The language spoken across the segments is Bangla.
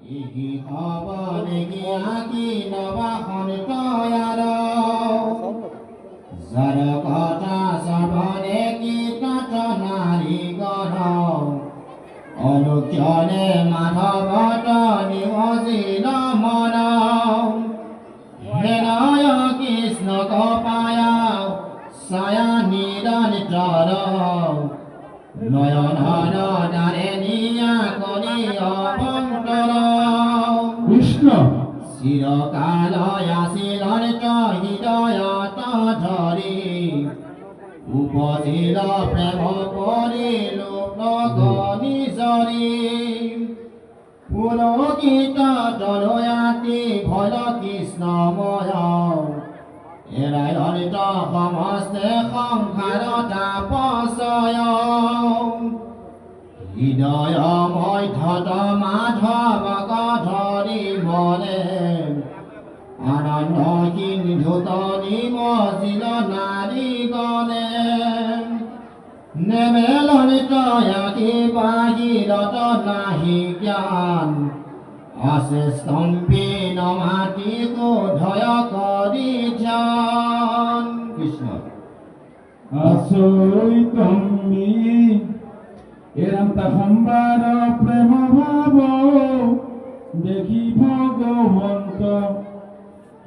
ইহি খবরে গিয়া কি নবাখন তয়ার যার কথা শ্রবণে কি তত নারী গণ অনুক্ষণে মাধবত নিমজিল মন হেনয় কৃষ্ণ কপায় ছায়া নিরন্তর নয়ন দারে নিয়া করি অবন্তর কৃষ্ণ চিরকাল আসিল হৃদয়ত ধরি উপজিল প্রেম করিল নিজরি পুলকিত তনয়াতি ভল কৃষ্ণময় এৰাই ললিত সমস্তে সংসাৰ তাপসয় হৃদয় মধ্যত মাধৱ ধৰি মনে আনন্দ সিন্ধুত নিমজিল নাৰী গণে নেমে ললিত আকি বাহিৰত নাহি জ্ঞান আছে স্তম্ভী নমাতি কোধয় কৰি ধ্যান কৃষ্ণ আসৈতমি এরমতা সম্বার প্রেম ভাব দেখি ভগবন্ত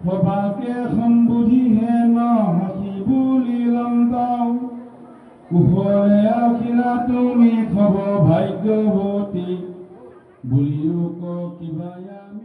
সবাকে সম্বুধি হেন হাসি বুলি লন্দ কুশলে আখিলা তুমি খব ভাগ্যৱতী বুলিও কিবা আমি